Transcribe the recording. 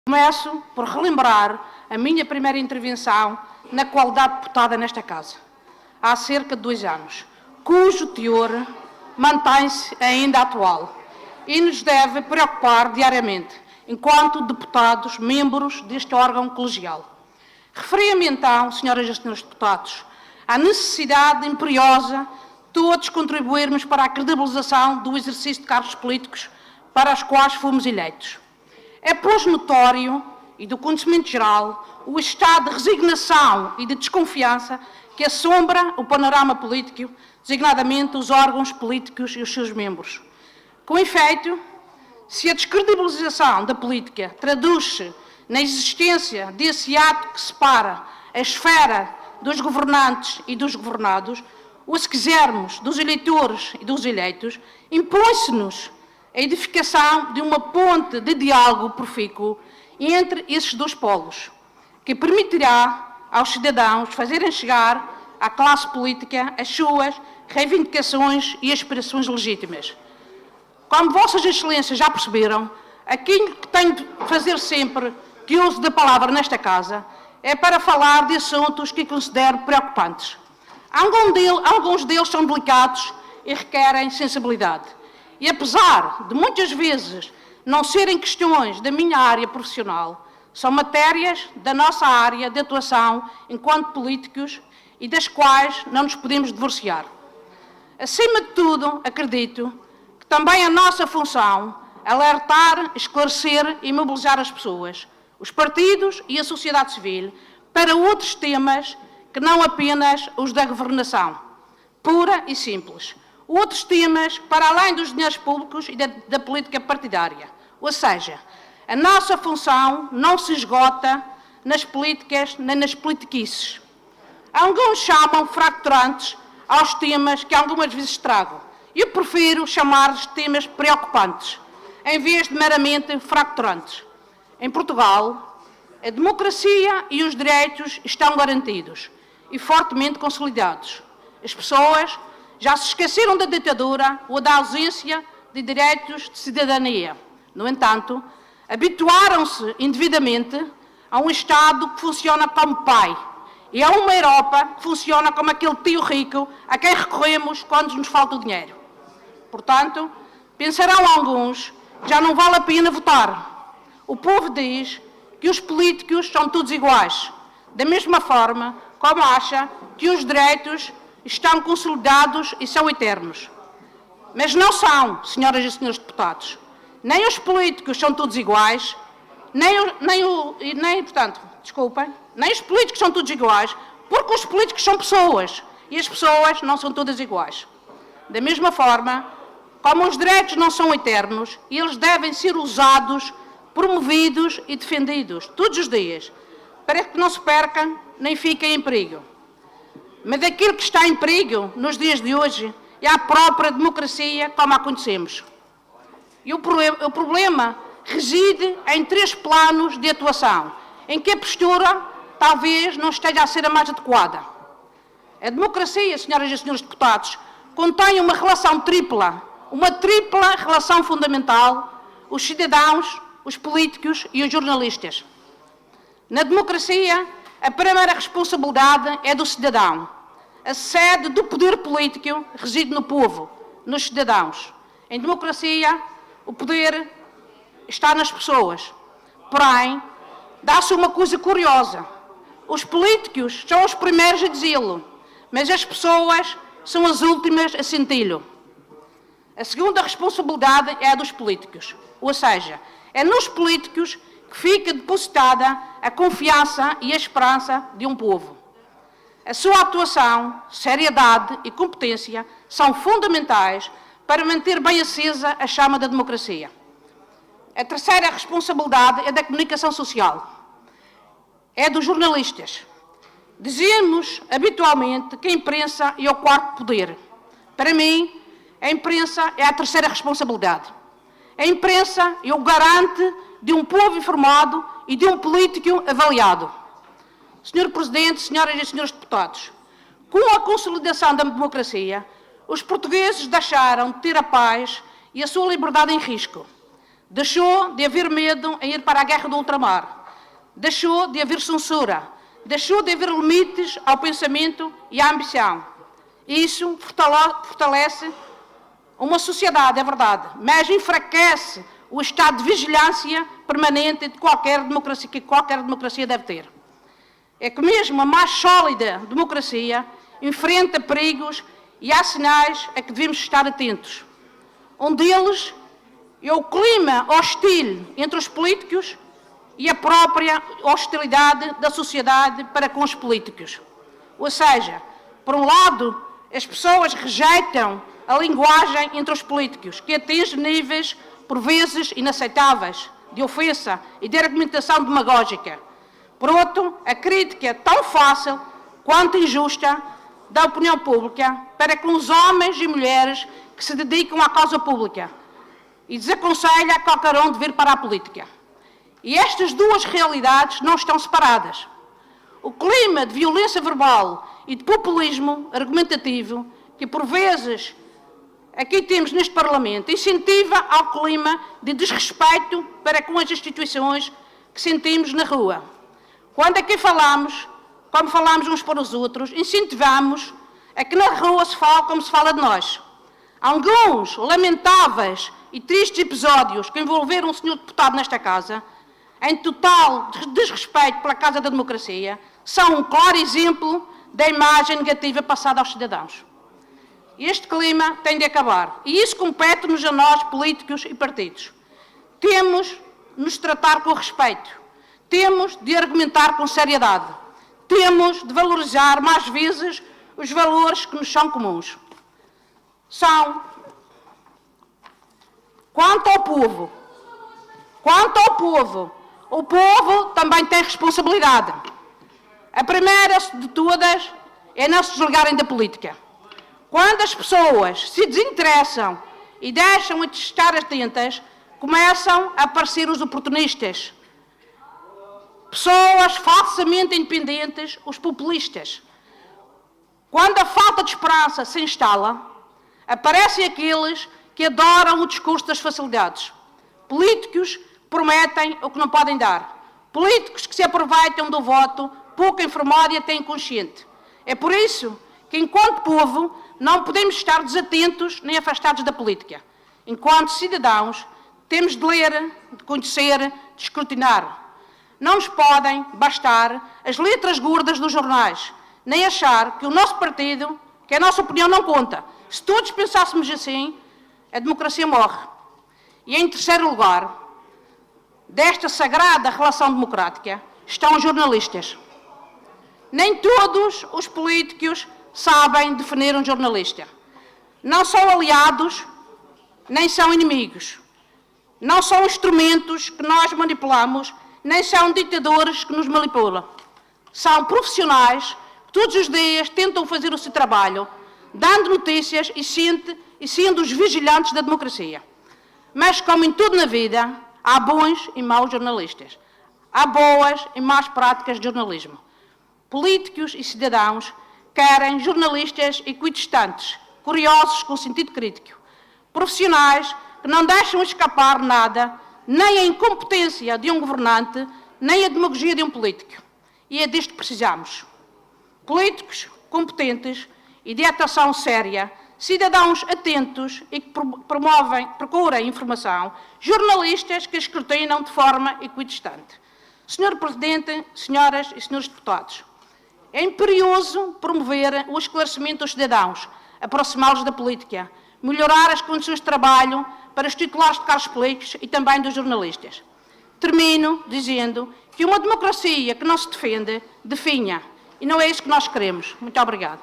Começo por relembrar a minha primeira intervenção na qualidade de deputada nesta Casa, há cerca de 2 anos, cujo teor mantém-se ainda atual e nos deve preocupar diariamente, enquanto deputados, membros deste órgão colegial. Referia-me então, senhoras e senhores deputados, à necessidade imperiosa de todos contribuirmos para a credibilização do exercício de cargos políticos para os quais fomos eleitos. É, pois, notório e do conhecimento geral o estado de resignação e de desconfiança que assombra o panorama político, designadamente os órgãos políticos e os seus membros. Com efeito, se a descredibilização da política traduz-se na existência desse ato que separa a esfera dos governantes e dos governados, ou, se quisermos, dos eleitores e dos eleitos, impõe-se-nos a edificação de uma ponte de diálogo profícuo entre esses dois polos, que permitirá aos cidadãos fazerem chegar à classe política as suas reivindicações e aspirações legítimas. Como Vossas Excelências já perceberam, aquilo que tenho de fazer sempre que uso da palavra nesta Casa é para falar de assuntos que considero preocupantes. Alguns deles são delicados e requerem sensibilidade. E apesar de muitas vezes não serem questões da minha área profissional, são matérias da nossa área de atuação enquanto políticos e das quais não nos podemos divorciar. Acima de tudo, acredito que também a nossa função é alertar, esclarecer e mobilizar as pessoas, os partidos e a sociedade civil para outros temas que não apenas os da governação, pura e simples. Outros temas para além dos dinheiros públicos e da política partidária. Ou seja, a nossa função não se esgota nas políticas nem nas politiquices. Alguns chamam fracturantes aos temas que algumas vezes trago. Eu prefiro chamar-lhes temas preocupantes, em vez de meramente fracturantes. Em Portugal, a democracia e os direitos estão garantidos e fortemente consolidados. As pessoas já se esqueceram da ditadura ou da ausência de direitos de cidadania. No entanto, habituaram-se indevidamente a um Estado que funciona como pai e a uma Europa que funciona como aquele tio rico a quem recorremos quando nos falta o dinheiro. Portanto, pensarão alguns que já não vale a pena votar. O povo diz que os políticos são todos iguais, da mesma forma como acha que os direitos estão consolidados e são eternos. Mas não são, senhoras e senhores deputados. Nem os políticos são todos iguais, nem os políticos são todos iguais, porque os políticos são pessoas e as pessoas não são todas iguais. Da mesma forma, como os direitos não são eternos, eles devem ser usados, promovidos e defendidos todos os dias, para que não se percam nem fiquem em perigo. Mas aquilo que está em perigo nos dias de hoje é a própria democracia como a conhecemos. E o problema reside em 3 planos de atuação, em que a postura talvez não esteja a ser a mais adequada. A democracia, senhoras e senhores deputados, contém uma relação tripla, uma tripla relação fundamental: os cidadãos, os políticos e os jornalistas. Na democracia, a primeira responsabilidade é do cidadão. A sede do poder político reside no povo, nos cidadãos. Em democracia, o poder está nas pessoas. Porém, dá-se uma coisa curiosa. Os políticos são os primeiros a dizê-lo, mas as pessoas são as últimas a senti-lo. A segunda responsabilidade é a dos políticos. Ou seja, é nos políticos que fica depositada a confiança e a esperança de um povo. A sua atuação, seriedade e competência são fundamentais para manter bem acesa a chama da democracia. A terceira responsabilidade é da comunicação social. É dos jornalistas. Dizemos habitualmente que a imprensa é o quarto poder. Para mim, a imprensa é a terceira responsabilidade. A imprensa é o garante de um povo informado e de um político avaliado. Senhor Presidente, senhoras e senhores deputados, com a consolidação da democracia, os portugueses deixaram de ter a paz e a sua liberdade em risco. Deixou de haver medo em ir para a guerra do ultramar. Deixou de haver censura. Deixou de haver limites ao pensamento e à ambição. Isso fortalece uma sociedade, é verdade, mas enfraquece o estado de vigilância permanente de qualquer democracia, que qualquer democracia deve ter. É que mesmo a mais sólida democracia enfrenta perigos e há sinais a que devemos estar atentos. Um deles é o clima hostil entre os políticos e a própria hostilidade da sociedade para com os políticos. Ou seja, por um lado, as pessoas rejeitam a linguagem entre os políticos, que atinge níveis, por vezes, inaceitáveis, de ofensa e de argumentação demagógica. Por outro, a crítica é tão fácil quanto injusta da opinião pública para com os homens e mulheres que se dedicam à causa pública e desaconselha qualquer um de vir para a política. E estas duas realidades não estão separadas. O clima de violência verbal e de populismo argumentativo, que por vezes aqui temos neste Parlamento, incentiva ao clima de desrespeito para com as instituições que sentimos na rua. Quando aqui falamos, como falamos uns para os outros, incentivamos a que na rua se fale como se fala de nós. Alguns lamentáveis e tristes episódios que envolveram o Sr. Deputado nesta Casa, em total desrespeito pela Casa da Democracia, são um claro exemplo da imagem negativa passada aos cidadãos. Este clima tem de acabar. E isso compete-nos a nós, políticos e partidos. Temos de nos tratar com respeito. Temos de argumentar com seriedade. Temos de valorizar mais vezes os valores que nos são comuns. Quanto ao povo, o povo também tem responsabilidade. A primeira de todas é não se desligarem da política. Quando as pessoas se desinteressam e deixam de estar atentas, começam a aparecer os oportunistas. Pessoas falsamente independentes, os populistas. Quando a falta de esperança se instala, aparecem aqueles que adoram o discurso das facilidades. Políticos que prometem o que não podem dar. Políticos que se aproveitam do voto pouco informado e até inconsciente. É por isso que, enquanto povo, não podemos estar desatentos nem afastados da política. Enquanto cidadãos, temos de ler, de conhecer, de escrutinar. Não nos podem bastar as letras gordas dos jornais, nem achar que o nosso partido, que a nossa opinião não conta. Se todos pensássemos assim, a democracia morre. E em terceiro lugar, desta sagrada relação democrática, estão os jornalistas. Nem todos os políticos sabem definir um jornalista. Não são aliados, nem são inimigos. Não são instrumentos que nós manipulamos, nem são ditadores que nos manipulam. São profissionais que todos os dias tentam fazer o seu trabalho, dando notícias e sendo os vigilantes da democracia. Mas, como em tudo na vida, há bons e maus jornalistas. Há boas e más práticas de jornalismo. Políticos e cidadãos querem jornalistas equidistantes, curiosos com sentido crítico, profissionais que não deixam escapar nada, nem a incompetência de um governante, nem a demagogia de um político. E é disto que precisamos. Políticos competentes e de atuação séria, cidadãos atentos e que procurem informação, jornalistas que escrutinam de forma equidistante. Senhor Presidente, senhoras e senhores deputados, é imperioso promover o esclarecimento dos cidadãos, aproximá-los da política, melhorar as condições de trabalho para os titulares de cargos políticos e também dos jornalistas. Termino dizendo que uma democracia que não se defende, definha. E não é isso que nós queremos. Muito obrigada.